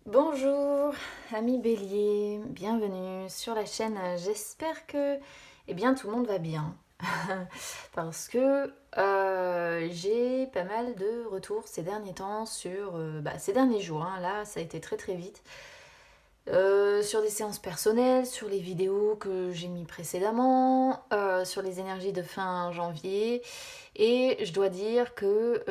Bonjour, amis Bélier, bienvenue sur la chaîne. J'espère que tout le monde va bien. Parce que j'ai pas mal de retours ces derniers temps sur ces derniers jours. Là, ça a été très très vite. Sur des séances personnelles, sur les vidéos que j'ai mis précédemment, sur les énergies de fin janvier. Et je dois dire que,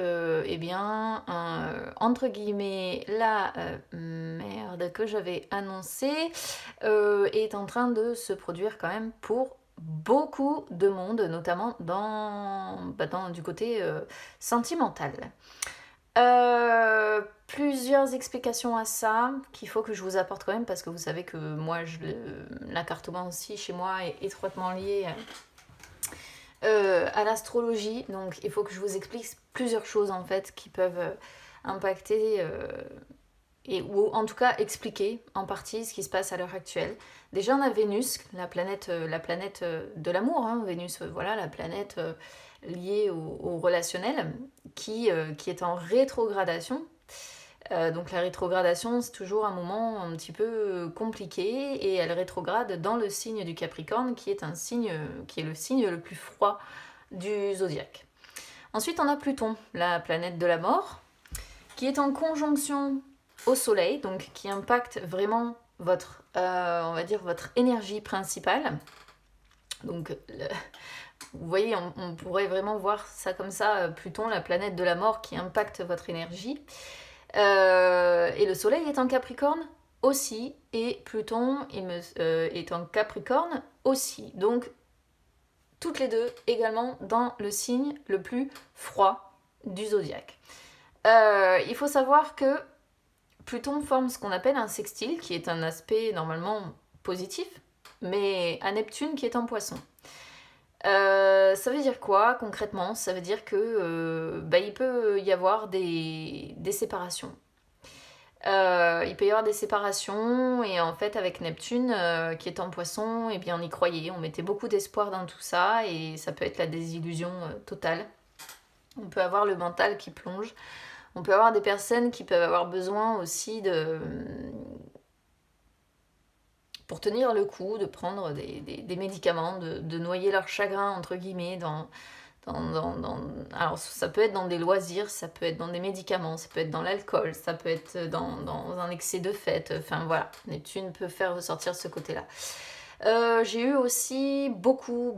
entre guillemets, la merde que j'avais annoncée est en train de se produire quand même pour beaucoup de monde, notamment du côté sentimental. Plusieurs explications à ça qu'il faut que je vous apporte quand même parce que vous savez que moi la cartomancie chez moi est étroitement liée à l'astrologie, donc il faut que je vous explique plusieurs choses en fait qui peuvent impacter ou en tout cas expliquer en partie ce qui se passe à l'heure actuelle. Déjà on a Vénus, la planète de l'amour, Vénus, voilà, la planète liée au relationnel qui est en rétrogradation. Donc la rétrogradation, c'est toujours un moment un petit peu compliqué et elle rétrograde dans le signe du Capricorne qui est le signe le plus froid du zodiaque. Ensuite, on a Pluton, la planète de la mort, qui est en conjonction au Soleil, donc qui impacte vraiment votre, on va dire, votre énergie principale. Donc, vous voyez, on pourrait vraiment voir ça comme ça, Pluton, la planète de la mort, qui impacte votre énergie. Et le Soleil est en Capricorne aussi, et Pluton est en Capricorne aussi. Donc, toutes les deux également dans le signe le plus froid du zodiaque. Il faut savoir que Pluton forme ce qu'on appelle un sextile, qui est un aspect normalement positif, mais à Neptune qui est en Poisson. Ça veut dire quoi concrètement? Ça veut dire que il peut y avoir des séparations. Il peut y avoir des séparations et en fait avec Neptune qui est en Poisson, eh bien on y croyait, on mettait beaucoup d'espoir dans tout ça et ça peut être la désillusion totale. On peut avoir le mental qui plonge. On peut avoir des personnes qui peuvent avoir besoin aussi pour tenir le coup, de prendre des médicaments, de noyer leur chagrin, entre guillemets, alors ça peut être dans des loisirs, ça peut être dans des médicaments, ça peut être dans l'alcool, ça peut être dans un excès de fête, enfin voilà, Neptune peut faire ressortir ce côté-là. J'ai eu aussi beaucoup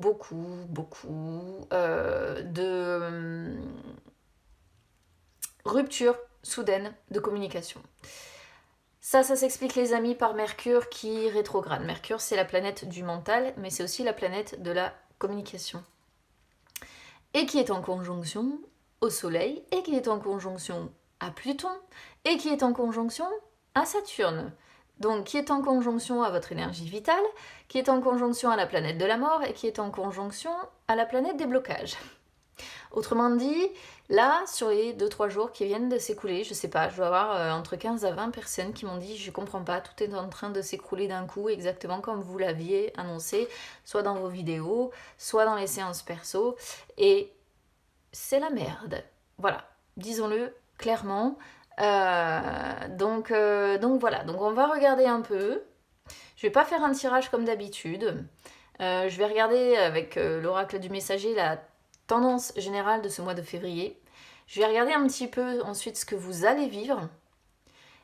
de ruptures soudaines de communication. Ça s'explique les amis par Mercure qui rétrograde. Mercure c'est la planète du mental, mais c'est aussi la planète de la communication. Et qui est en conjonction au Soleil, et qui est en conjonction à Pluton, et qui est en conjonction à Saturne. Donc qui est en conjonction à votre énergie vitale, qui est en conjonction à la planète de la mort, et qui est en conjonction à la planète des blocages. Autrement dit, là, sur les 2-3 jours qui viennent de s'écouler, je sais pas, je dois avoir entre 15 à 20 personnes qui m'ont dit « je comprends pas, tout est en train de s'écrouler d'un coup, exactement comme vous l'aviez annoncé, soit dans vos vidéos, soit dans les séances perso, et c'est la merde. » Voilà, disons-le clairement. Donc voilà, donc on va regarder un peu. Je vais pas faire un tirage comme d'habitude. Je vais regarder avec l'oracle du messager la tendance générale de ce mois de février. Je vais regarder un petit peu ensuite ce que vous allez vivre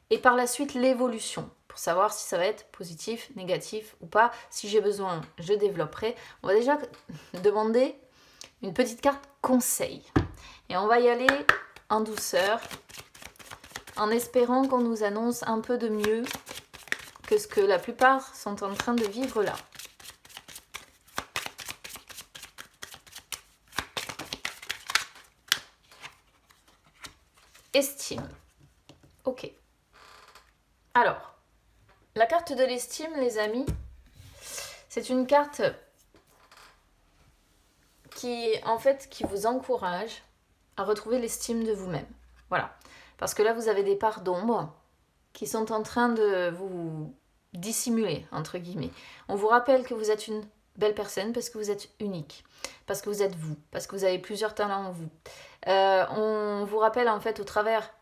et par la suite l'évolution pour savoir si ça va être positif, négatif ou pas. Si j'ai besoin, je développerai. On va déjà demander une petite carte conseil et on va y aller en douceur en espérant qu'on nous annonce un peu de mieux que ce que la plupart sont en train de vivre là. Estime. Ok. Alors, la carte de l'estime, les amis, c'est une carte qui vous encourage à retrouver l'estime de vous-même. Voilà. Parce que là, vous avez des parts d'ombre qui sont en train de vous dissimuler, entre guillemets. On vous rappelle que vous êtes une belle personne parce que vous êtes unique, parce que vous êtes vous, parce que vous avez plusieurs talents en vous. On vous rappelle en fait au travers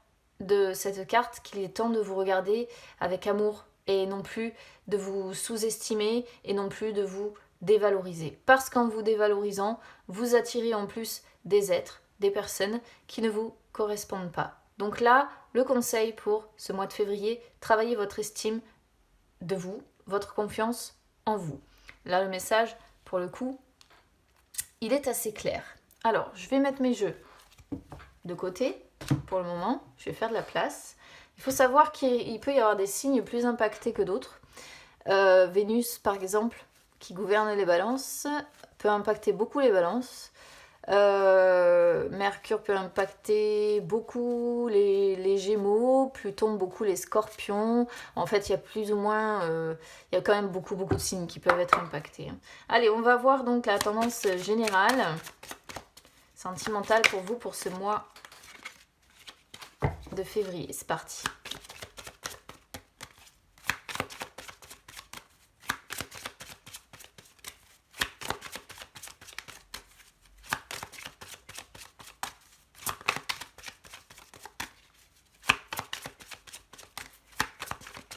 de cette carte qu'il est temps de vous regarder avec amour et non plus de vous sous-estimer et non plus de vous dévaloriser. Parce qu'en vous dévalorisant, vous attirez en plus des êtres, des personnes qui ne vous correspondent pas. Donc là, le conseil pour ce mois de février, travaillez votre estime de vous, votre confiance en vous. Là, le message, pour le coup, il est assez clair. Alors, je vais mettre mes jeux de côté pour le moment. Je vais faire de la place. Il faut savoir qu'il peut y avoir des signes plus impactés que d'autres. Vénus, par exemple, qui gouverne les balances, peut impacter beaucoup les balances. Mercure peut impacter beaucoup les Gémeaux, Pluton beaucoup les Scorpions. En fait, il y a plus ou moins, il y a quand même beaucoup de signes qui peuvent être impactés. Allez, on va voir donc la tendance générale sentimentale pour vous pour ce mois de février. C'est parti.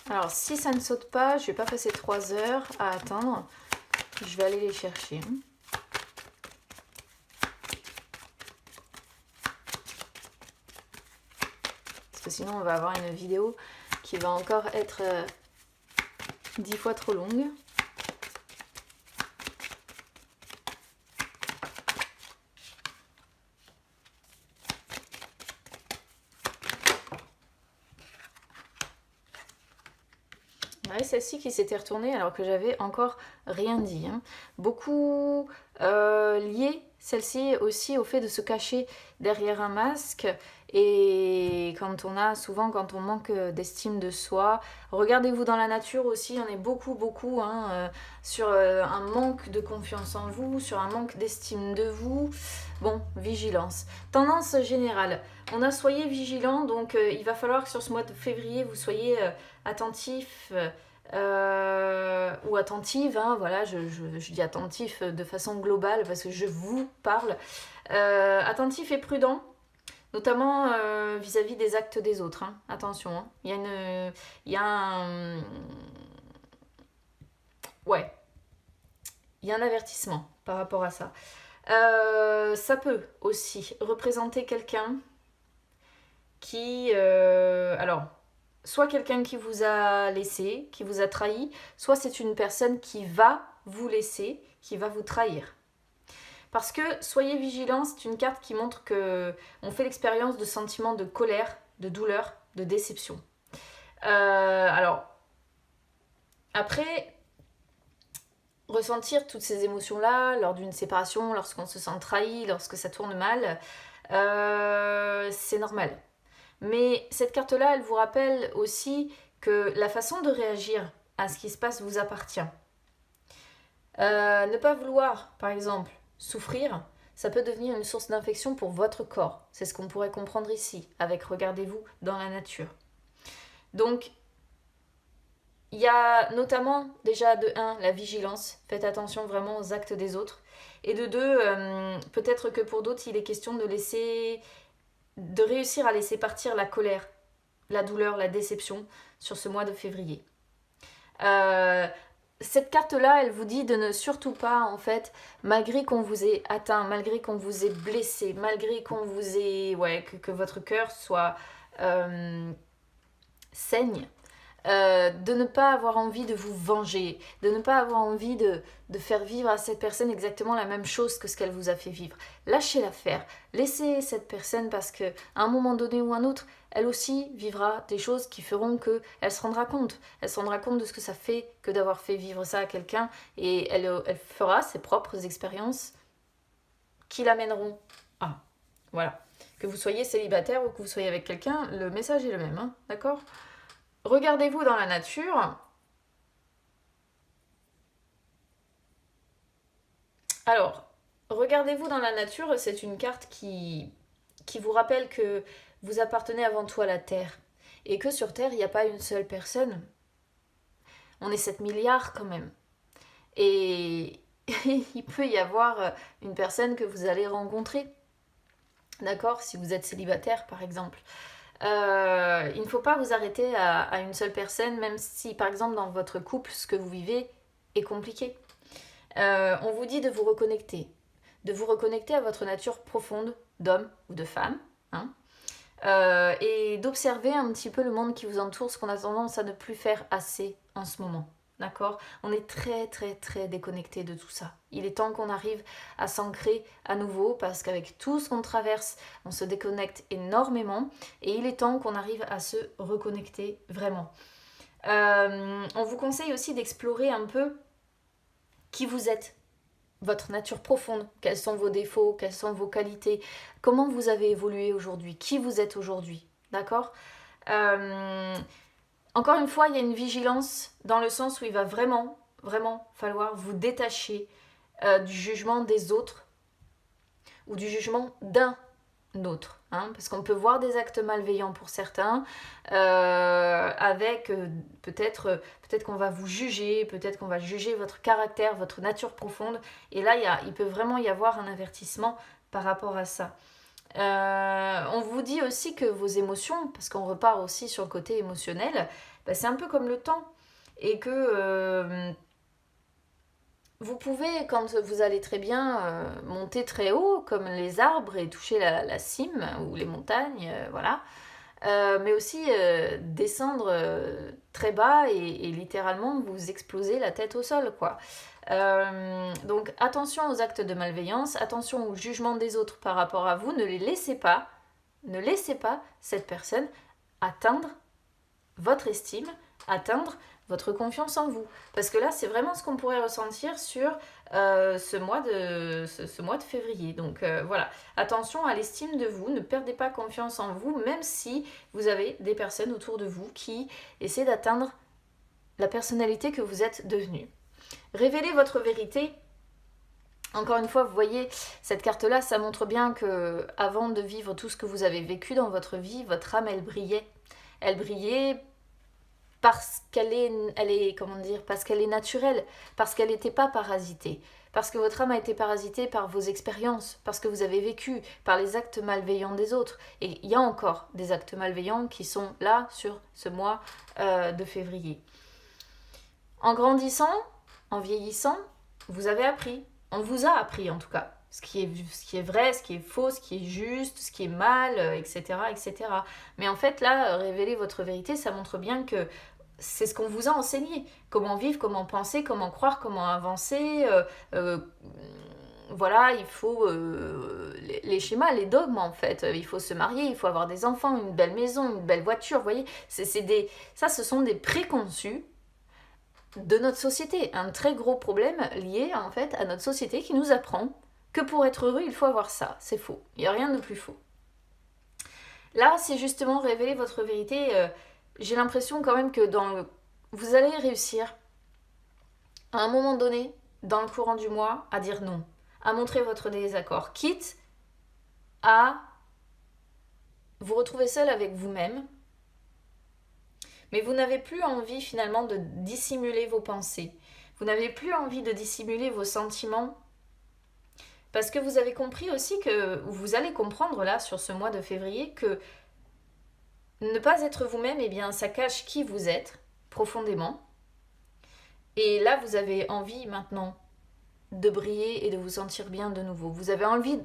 Alors, si ça ne saute pas, je ne vais pas passer 3 heures à attendre. Je vais aller les chercher. Parce que sinon, on va avoir une vidéo qui va encore être 10 fois trop longue. Ouais, celle-ci qui s'était retournée alors que j'avais encore rien dit. Beaucoup lié, celle-ci aussi, au fait de se cacher derrière un masque. Et quand on manque d'estime de soi, regardez-vous dans la nature aussi, on est beaucoup sur un manque de confiance en vous, sur un manque d'estime de vous. Bon, vigilance. Tendance générale. On a soyez vigilant, donc il va falloir que sur ce mois de février, vous soyez attentif ou attentive, voilà, je dis attentif de façon globale parce que je vous parle. Attentif et prudent, notamment vis-à-vis des actes des autres. Attention, il y a un avertissement par rapport à ça. Ça peut aussi représenter quelqu'un qui... alors, soit quelqu'un qui vous a laissé, qui vous a trahi, soit c'est une personne qui va vous laisser, qui va vous trahir. Parce que soyez vigilants, c'est une carte qui montre que on fait l'expérience de sentiments de colère, de douleur, de déception. Alors, après, ressentir toutes ces émotions-là lors d'une séparation, lorsqu'on se sent trahi, lorsque ça tourne mal, c'est normal. Mais cette carte-là, elle vous rappelle aussi que la façon de réagir à ce qui se passe vous appartient. Ne pas vouloir, par exemple, souffrir, ça peut devenir une source d'infection pour votre corps. C'est ce qu'on pourrait comprendre ici, avec regardez-vous dans la nature. Donc, il y a notamment déjà de 1, la vigilance. Faites attention vraiment aux actes des autres. Et de 2, peut-être que pour d'autres, il est question de réussir à laisser partir la colère, la douleur, la déception sur ce mois de février. Cette carte-là, elle vous dit de ne surtout pas, en fait, malgré qu'on vous ait atteint, malgré qu'on vous ait blessé, malgré qu'on vous ait... que votre cœur soit... saigne, de ne pas avoir envie de vous venger, de ne pas avoir envie de faire vivre à cette personne exactement la même chose que ce qu'elle vous a fait vivre. Lâchez-la faire, laissez cette personne parce qu'à un moment donné ou un autre, elle aussi vivra des choses qui feront qu'elle se rendra compte. Elle se rendra compte de ce que ça fait que d'avoir fait vivre ça à quelqu'un et elle fera ses propres expériences qui l'amèneront à. Voilà. Que vous soyez célibataire ou que vous soyez avec quelqu'un, le message est le même, d'accord ? Regardez-vous dans la nature. Alors, regardez-vous dans la nature, c'est une carte qui vous rappelle que vous appartenez avant tout à la Terre. Et que sur Terre, il n'y a pas une seule personne. On est 7 milliards quand même. Et il peut y avoir une personne que vous allez rencontrer. D'accord ? Si vous êtes célibataire, par exemple. Il ne faut pas vous arrêter à une seule personne, même si par exemple dans votre couple, ce que vous vivez est compliqué. On vous dit de vous reconnecter à votre nature profonde d'homme ou de femme, hein, et d'observer un petit peu le monde qui vous entoure, ce qu'on a tendance à ne plus faire assez en ce moment. D'accord? On est très très très déconnecté de tout ça. Il est temps qu'on arrive à s'ancrer à nouveau parce qu'avec tout ce qu'on traverse, on se déconnecte énormément et il est temps qu'on arrive à se reconnecter vraiment. On vous conseille aussi d'explorer un peu qui vous êtes, votre nature profonde, quels sont vos défauts, quelles sont vos qualités, comment vous avez évolué aujourd'hui, qui vous êtes aujourd'hui, d'accord? Encore une fois, il y a une vigilance dans le sens où il va vraiment, vraiment falloir vous détacher du jugement des autres ou du jugement d'un autre. Hein, parce qu'on peut voir des actes malveillants pour certains, avec peut-être qu'on va vous juger, peut-être qu'on va juger votre caractère, votre nature profonde. Et là, il peut vraiment y avoir un avertissement par rapport à ça. On vous dit aussi que vos émotions, parce qu'on repart aussi sur le côté émotionnel, bah, c'est un peu comme le temps. Et que vous pouvez, quand vous allez très bien, monter très haut, comme les arbres, et toucher la cime ou les montagnes, voilà. Mais aussi descendre très bas et littéralement vous exploser la tête au sol, quoi. Donc attention aux actes de malveillance, attention au jugement des autres par rapport à vous, ne laissez pas cette personne atteindre votre estime, atteindre votre confiance en vous. Parce que là, c'est vraiment ce qu'on pourrait ressentir sur ce mois de février. Donc voilà, attention à l'estime de vous, ne perdez pas confiance en vous, même si vous avez des personnes autour de vous qui essaient d'atteindre la personnalité que vous êtes devenue. Révélez votre vérité. Encore une fois, vous voyez, cette carte-là, ça montre bien que avant de vivre tout ce que vous avez vécu dans votre vie, votre âme, elle brillait. Elle brillait parce qu'elle est, comment dire, parce qu'elle est naturelle, parce qu'elle n'était pas parasitée, parce que votre âme a été parasitée par vos expériences, parce que vous avez vécu, par les actes malveillants des autres. Et il y a encore des actes malveillants qui sont là sur ce mois de février. En grandissant, en vieillissant, vous avez appris. On vous a appris en tout cas. Ce qui est vrai, ce qui est faux, ce qui est juste, ce qui est mal, etc., etc. Mais en fait, là, révéler votre vérité, ça montre bien que c'est ce qu'on vous a enseigné. Comment vivre, comment penser, comment croire, comment avancer. Voilà, il faut les schémas, les dogmes en fait. Il faut se marier, il faut avoir des enfants, une belle maison, une belle voiture. Vous voyez, ça, ce sont des préconçus de notre société. Un très gros problème lié en fait à notre société qui nous apprend que pour être heureux, il faut avoir ça. C'est faux. Il n'y a rien de plus faux. Là, c'est justement révéler votre vérité. J'ai l'impression quand même que vous allez réussir à un moment donné, dans le courant du mois, à dire non, à montrer votre désaccord, quitte à vous retrouver seul avec vous-même, mais vous n'avez plus envie finalement de dissimuler vos pensées, vous n'avez plus envie de dissimuler vos sentiments, parce que vous avez compris aussi que, ou vous allez comprendre là sur ce mois de février, que ne pas être vous-même, eh bien ça cache qui vous êtes profondément. Et là, vous avez envie maintenant de briller et de vous sentir bien de nouveau. Vous avez envie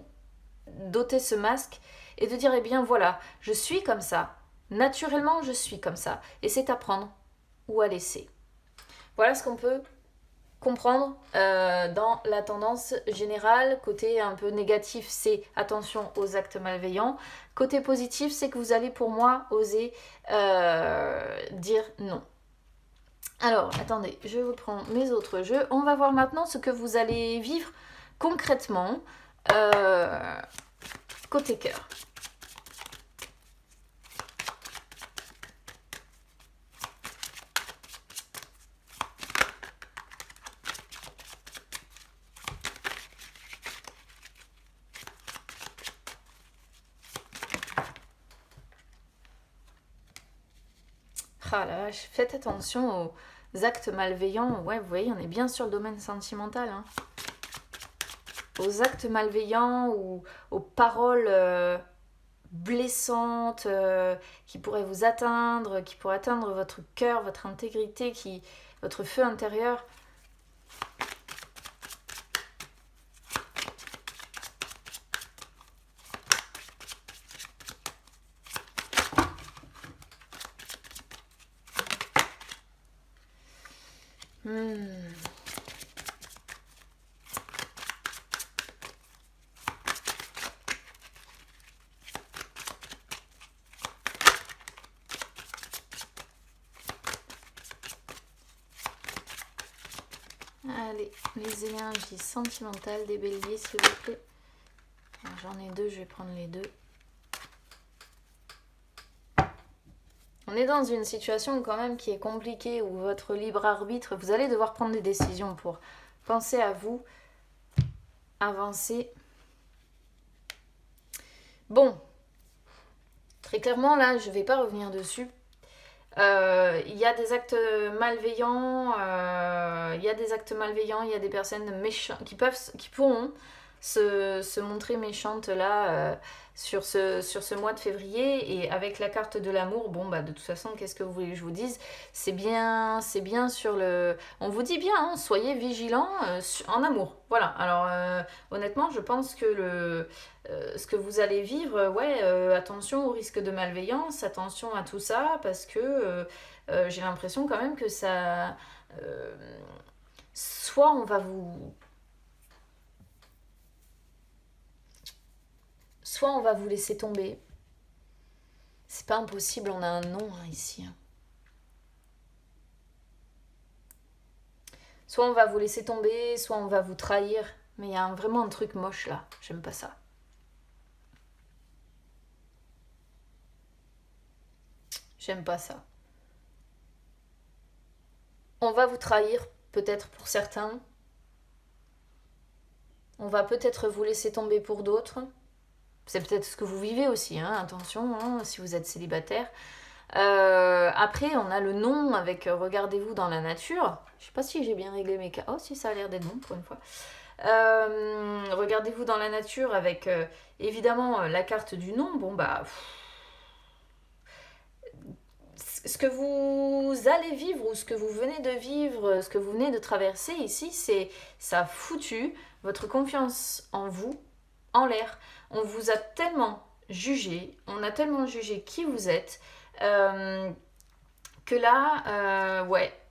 d'ôter ce masque et de dire, eh bien voilà, je suis comme ça. Naturellement, je suis comme ça. Et c'est à prendre ou à laisser. Voilà ce qu'on peut comprendre dans la tendance générale. Côté un peu négatif, c'est attention aux actes malveillants. Côté positif, c'est que vous allez pour moi oser dire non. Alors, attendez, je reprends mes autres jeux. On va voir maintenant ce que vous allez vivre concrètement côté cœur. Ah la vache, faites attention aux actes malveillants. Ouais, vous voyez, on est bien sur le domaine sentimental. Hein. Aux actes malveillants ou aux paroles blessante, qui pourrait vous atteindre, qui pourrait atteindre votre cœur, votre intégrité, votre feu intérieur. Allez, les énergies sentimentales des béliers, s'il vous plaît. J'en ai deux, je vais prendre les deux. On est dans une situation quand même qui est compliquée, où votre libre arbitre, vous allez devoir prendre des décisions pour penser à vous, avancer. Bon, très clairement là, je ne vais pas revenir dessus. Il y a des actes malveillants, il y a des personnes méchantes qui pourront se montrer méchantes là sur ce mois de février. Et avec la carte de l'amour, bon bah de toute façon, qu'est-ce que vous voulez que je vous dise, c'est bien sur le... On vous dit bien, hein, soyez vigilants en amour. Voilà, alors honnêtement, je pense que ce que vous allez vivre, attention au risque de malveillance, attention à tout ça, parce que j'ai l'impression quand même que ça... soit on va vous laisser tomber. C'est pas impossible, on a un non ici. Soit on va vous laisser tomber, soit on va vous trahir. Mais il y a vraiment un truc moche là, j'aime pas ça. J'aime pas ça. On va vous trahir, peut-être pour certains. On va peut-être vous laisser tomber pour d'autres. C'est peut-être ce que vous vivez aussi, hein, attention, hein, si vous êtes célibataire. Après, on a le non avec regardez-vous dans la nature. Je sais pas si j'ai bien réglé mes cas. Oh, si, ça a l'air d'être bon pour une fois. Regardez-vous dans la nature avec évidemment la carte du non. Bon, bah. Ce que vous allez vivre ou ce que vous venez de vivre, ce que vous venez de traverser ici, ça a foutu votre confiance en vous en l'air. On vous a tellement jugé, on a tellement jugé qui vous êtes, que là,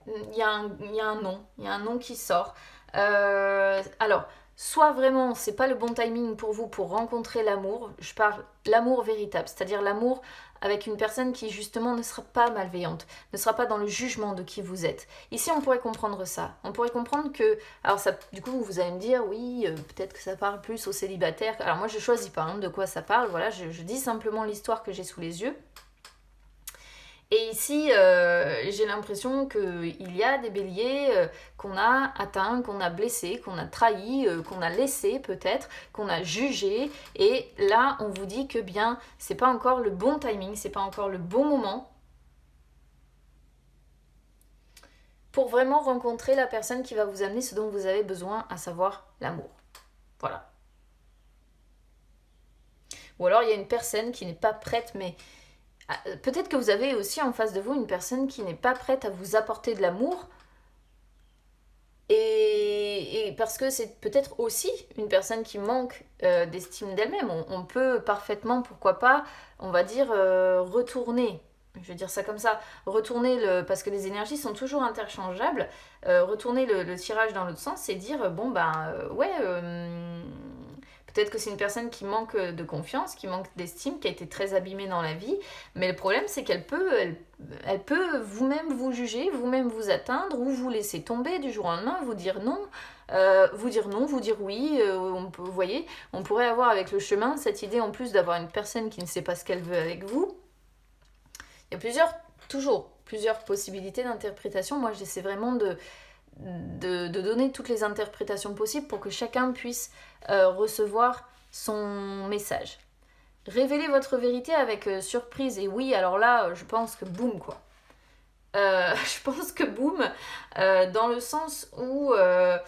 il y a un non qui sort. Alors, soit vraiment, c'est pas le bon timing pour vous pour rencontrer l'amour, je parle l'amour véritable, c'est-à-dire l'amour avec une personne qui justement ne sera pas malveillante, ne sera pas dans le jugement de qui vous êtes. Ici, on pourrait comprendre ça. On pourrait comprendre que... Alors, ça, du coup, vous allez me dire, oui, peut-être que ça parle plus aux célibataires. Alors, moi, je choisis pas de quoi ça parle. Voilà, je dis simplement l'histoire que j'ai sous les yeux. Et ici, j'ai l'impression qu'il y a des béliers qu'on a atteints, qu'on a blessés, qu'on a trahis, qu'on a laissés peut-être, qu'on a jugés. Et là, on vous dit que bien, c'est pas encore le bon timing, c'est pas encore le bon moment pour vraiment rencontrer la personne qui va vous amener ce dont vous avez besoin, à savoir l'amour. Voilà. Ou alors, il y a une personne qui n'est pas prête, mais... Peut-être que vous avez aussi en face de vous une personne qui n'est pas prête à vous apporter de l'amour, et parce que c'est peut-être aussi une personne qui manque d'estime d'elle-même. On peut parfaitement, pourquoi pas, on va dire, retourner, je vais dire ça comme ça, parce que les énergies sont toujours interchangeables, retourner le tirage dans l'autre sens et dire, bon ben, peut-être que c'est une personne qui manque de confiance, qui manque d'estime, qui a été très abîmée dans la vie. Mais le problème, c'est qu'elle peut vous-même vous juger, vous-même vous atteindre, ou vous laisser tomber du jour au lendemain, vous dire non, vous dire oui. Vous voyez, on pourrait avoir avec le chemin cette idée en plus d'avoir une personne qui ne sait pas ce qu'elle veut avec vous. Il y a toujours plusieurs possibilités d'interprétation. Moi, j'essaie vraiment de donner toutes les interprétations possibles pour que chacun puisse recevoir son message. Révélez votre vérité avec surprise. Et oui, alors là, je pense que boum, quoi. Je pense que boum, dans le sens où, là,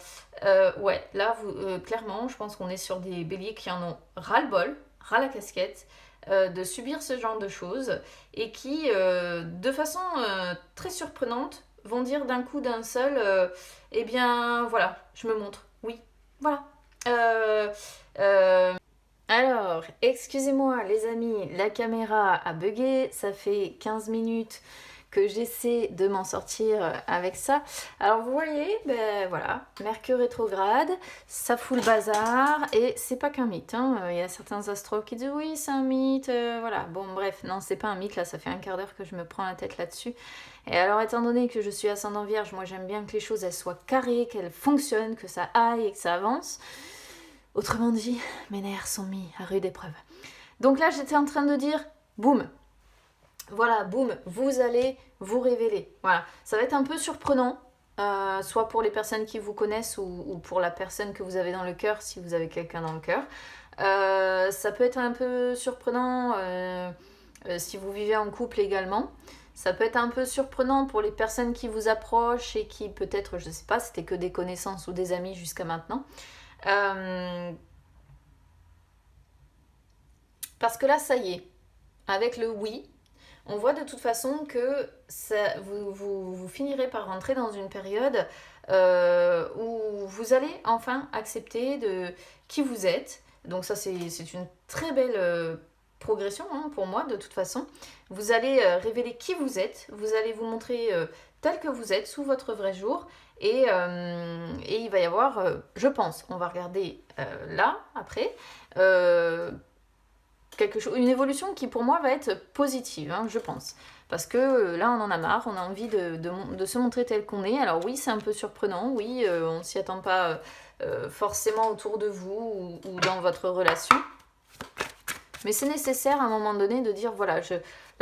clairement, je pense qu'on est sur des béliers qui en ont ras-le-bol, ras la casquette, de subir ce genre de choses et qui, de façon très surprenante, vont dire d'un coup, d'un seul, eh bien voilà, je me montre, oui, voilà. Euh, euh, alors, excusez-moi les amis, la caméra a bugué, ça fait 15 minutes que j'essaie de m'en sortir avec ça. Alors vous voyez, ben voilà, Mercure rétrograde, ça fout le bazar, et c'est pas qu'un mythe, hein. Il y a certains astrologues qui disent oui c'est un mythe, voilà, bon bref, non c'est pas un mythe, là ça fait un quart d'heure que je me prends la tête là-dessus. Et alors étant donné que je suis ascendant vierge, moi j'aime bien que les choses elles soient carrées, qu'elles fonctionnent, que ça aille et que ça avance. Autrement dit, mes nerfs sont mis à rude épreuve. Donc là j'étais en train de dire, boum, voilà, boum, vous allez vous révéler. Voilà, ça va être un peu surprenant, soit pour les personnes qui vous connaissent ou pour la personne que vous avez dans le cœur, si vous avez quelqu'un dans le cœur. Ça peut être un peu surprenant si vous vivez en couple également. Ça peut être un peu surprenant pour les personnes qui vous approchent et qui peut-être, je ne sais pas, c'était que des connaissances ou des amis jusqu'à maintenant. Parce que là, ça y est, avec le oui, on voit de toute façon que vous finirez par rentrer dans une période où vous allez enfin accepter de qui vous êtes. Donc ça, c'est une très belle progression hein, pour moi, de toute façon. Vous allez révéler qui vous êtes, vous allez vous montrer tel que vous êtes, sous votre vrai jour. Et il va y avoir, je pense, on va regarder là, après, une évolution qui pour moi va être positive, hein, je pense. Parce que là on en a marre, on a envie de se montrer tel qu'on est. Alors oui c'est un peu surprenant, oui on s'y attend pas forcément autour de vous ou dans votre relation. Mais c'est nécessaire à un moment donné de dire voilà,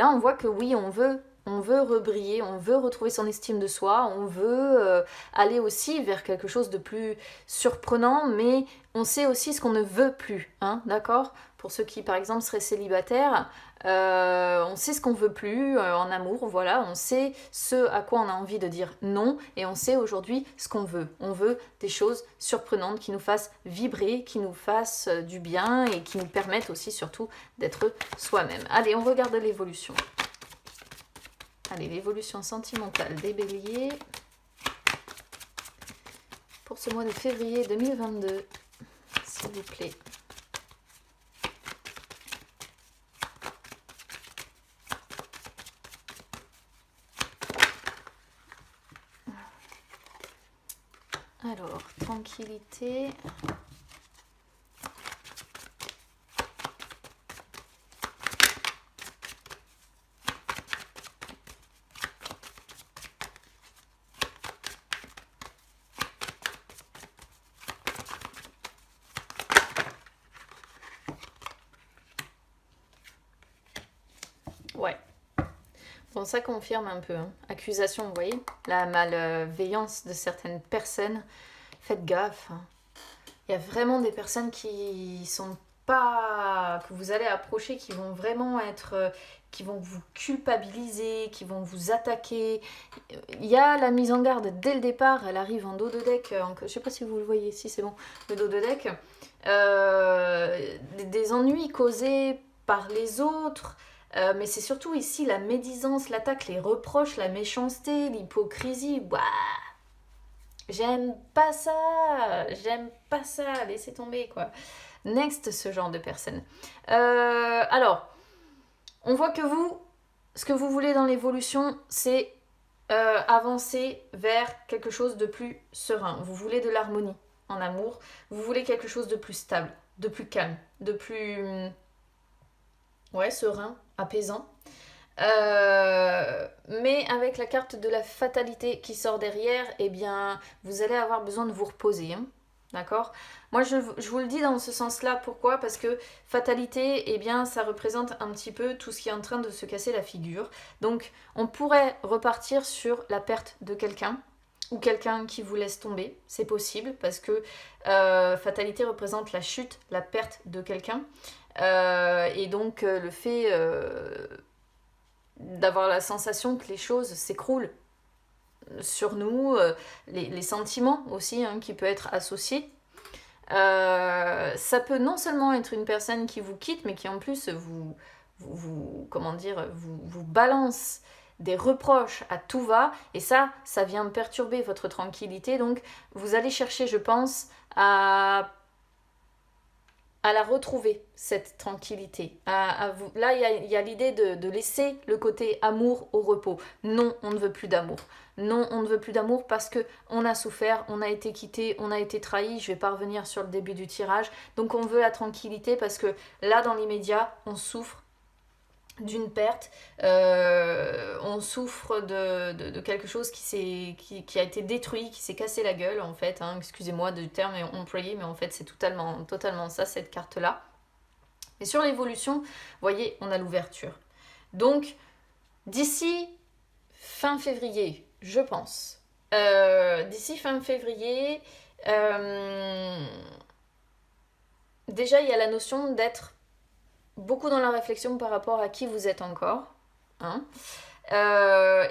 là on voit que oui on veut rebriller, on veut retrouver son estime de soi, on veut aller aussi vers quelque chose de plus surprenant, mais on sait aussi ce qu'on ne veut plus, hein, d'accord ? Pour ceux qui par exemple seraient célibataires, on sait ce qu'on veut plus en amour, voilà, on sait ce à quoi on a envie de dire non, et on sait aujourd'hui ce qu'on veut. On veut des choses surprenantes qui nous fassent vibrer, qui nous fassent du bien et qui nous permettent aussi surtout d'être soi-même. Allez, on regarde l'évolution. Allez, l'évolution sentimentale des béliers pour ce mois de février 2022, s'il vous plaît. Alors, tranquillité. Ouais. Bon, ça confirme un peu. Hein. Accusation, vous voyez, la malveillance de certaines personnes. Faites gaffe. Hein. Il y a vraiment des personnes qui sont pas... que vous allez approcher, qui vont vraiment être... qui vont vous culpabiliser, qui vont vous attaquer. Il y a la mise en garde dès le départ, elle arrive en dos de deck. Je sais pas si vous le voyez, si c'est bon, le dos de deck. Des ennuis causés par les autres. Mais c'est surtout ici la médisance, l'attaque, les reproches, la méchanceté, l'hypocrisie. Ouah, j'aime pas ça, laissez tomber quoi. Next, ce genre de personnes. Alors, on voit que vous, ce que vous voulez dans l'évolution, c'est avancer vers quelque chose de plus serein. Vous voulez de l'harmonie en amour, vous voulez quelque chose de plus stable, de plus calme, de plus... ouais, serein, apaisant. Mais avec la carte de la fatalité qui sort derrière, eh bien, vous allez avoir besoin de vous reposer. Hein, d'accord ? Moi, je vous le dis dans ce sens-là. Pourquoi ? Parce que fatalité, eh bien, ça représente un petit peu tout ce qui est en train de se casser la figure. Donc, on pourrait repartir sur la perte de quelqu'un ou quelqu'un qui vous laisse tomber. C'est possible parce que fatalité représente la chute, la perte de quelqu'un. Et donc, le fait... d'avoir la sensation que les choses s'écroulent sur nous, les sentiments aussi hein, qui peuvent être associés. Ça peut non seulement être une personne qui vous quitte, mais qui en plus vous balance des reproches à tout va, et ça vient perturber votre tranquillité. Donc vous allez chercher, je pense, à la retrouver, cette tranquillité. Là, il y a l'idée de laisser le côté amour au repos. Non, on ne veut plus d'amour. Non, on ne veut plus d'amour parce qu'on a souffert, on a été quitté, on a été trahi. Je ne vais pas revenir sur le début du tirage. Donc on veut la tranquillité parce que là, dans l'immédiat, on souffre d'une perte, on souffre de quelque chose qui a été détruit, qui s'est cassé la gueule en fait, hein. Excusez-moi du terme employé, mais en fait c'est totalement ça, cette carte-là. Et sur l'évolution, vous voyez, on a l'ouverture. Donc, d'ici fin février, je pense, d'ici fin février, déjà il y a la notion d'être beaucoup dans la réflexion par rapport à qui vous êtes encore. Hein.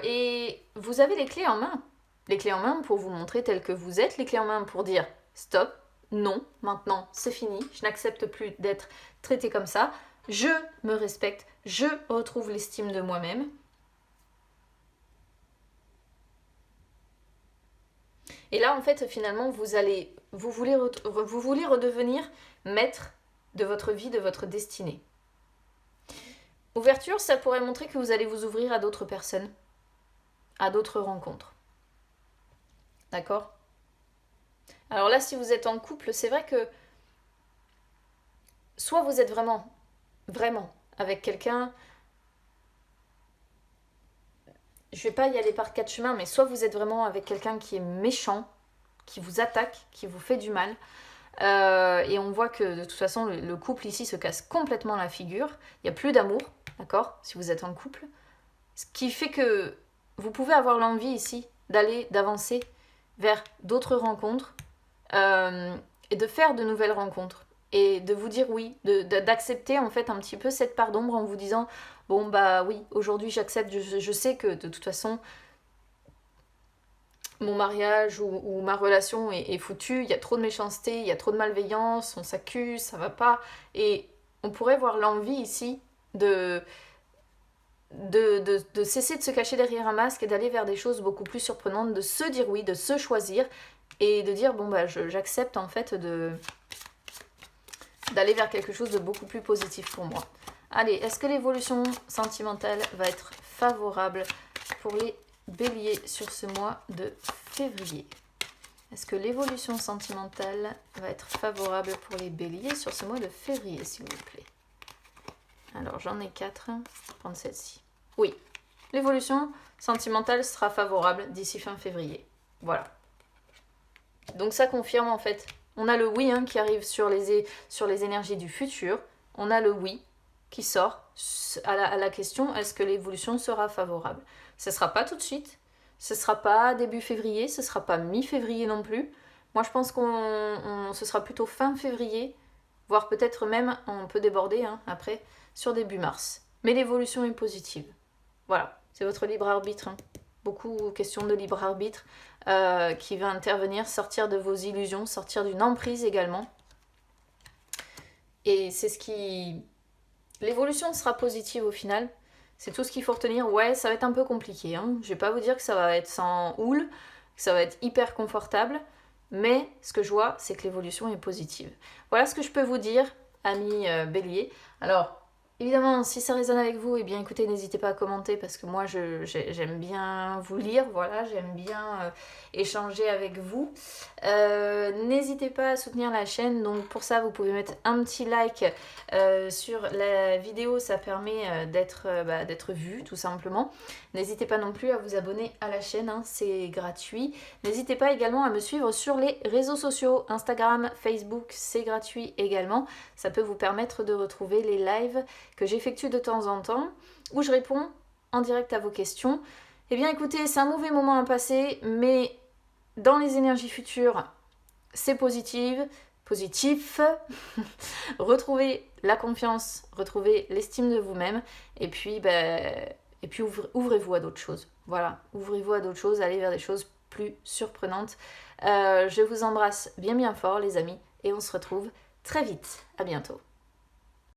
Et vous avez les clés en main. Les clés en main pour vous montrer tel que vous êtes. Les clés en main pour dire stop, non, maintenant c'est fini. Je n'accepte plus d'être traité comme ça. Je me respecte. Je retrouve l'estime de moi-même. Et là, en fait, finalement, vous voulez redevenir maître de votre vie, de votre destinée. Ouverture, ça pourrait montrer que vous allez vous ouvrir à d'autres personnes, à d'autres rencontres. D'accord ? Alors là, si vous êtes en couple, c'est vrai que soit vous êtes vraiment avec quelqu'un, je vais pas y aller par quatre chemins, mais soit vous êtes vraiment avec quelqu'un qui est méchant, qui vous attaque, qui vous fait du mal, et on voit que de toute façon le couple ici se casse complètement la figure, il n'y a plus d'amour, d'accord, si vous êtes en couple, ce qui fait que vous pouvez avoir l'envie ici d'avancer vers d'autres rencontres, et de faire de nouvelles rencontres, et de vous dire oui, d'accepter en fait un petit peu cette part d'ombre en vous disant bon bah oui, aujourd'hui j'accepte, je sais que de toute façon mon mariage ou ma relation est foutue, il y a trop de méchanceté, il y a trop de malveillance, on s'accuse, ça va pas. Et on pourrait voir l'envie ici de cesser de se cacher derrière un masque et d'aller vers des choses beaucoup plus surprenantes, de se dire oui, de se choisir et de dire bon bah j'accepte en fait d'aller vers quelque chose de beaucoup plus positif pour moi. Allez, est-ce que l'évolution sentimentale va être favorable pour les Bélier sur ce mois de février? Est-ce que l'évolution sentimentale va être favorable pour les Béliers sur ce mois de février, s'il vous plaît? Alors, j'en ai 4. Je vais prendre celle-ci. Oui, l'évolution sentimentale sera favorable d'ici fin février. Voilà. Donc ça confirme en fait. On a le oui qui arrive sur les énergies du futur. On a le oui qui sort à la question est-ce que l'évolution sera favorable? Ce ne sera pas tout de suite, ce ne sera pas début février, ce ne sera pas mi-février non plus. Moi je pense ce sera plutôt fin février, voire peut-être même, on peut déborder après, sur début mars. Mais l'évolution est positive. Voilà, c'est votre libre arbitre. Beaucoup question de libre arbitre qui va intervenir, sortir de vos illusions, sortir d'une emprise également. Et c'est ce qui... L'évolution sera positive au final. C'est tout ce qu'il faut retenir. Ouais, ça va être un peu compliqué. Je vais pas vous dire que ça va être sans houle, que ça va être hyper confortable. Mais ce que je vois, c'est que l'évolution est positive. Voilà ce que je peux vous dire, amis Bélier. Alors, évidemment, si ça résonne avec vous, eh bien écoutez, n'hésitez pas à commenter parce que moi j'aime bien vous lire, voilà, j'aime bien échanger avec vous. N'hésitez pas à soutenir la chaîne, donc pour ça vous pouvez mettre un petit like sur la vidéo, ça permet d'être vu tout simplement. N'hésitez pas non plus à vous abonner à la chaîne, c'est gratuit. N'hésitez pas également à me suivre sur les réseaux sociaux, Instagram, Facebook, c'est gratuit également. Ça peut vous permettre de retrouver les lives que j'effectue de temps en temps, où je réponds en direct à vos questions. Eh bien écoutez, c'est un mauvais moment à passer, mais dans les énergies futures, c'est positif. Retrouvez la confiance, retrouvez l'estime de vous-même, et puis ouvrez-vous à d'autres choses. Voilà, ouvrez-vous à d'autres choses, allez vers des choses plus surprenantes. Je vous embrasse bien fort les amis, et on se retrouve très vite. À bientôt.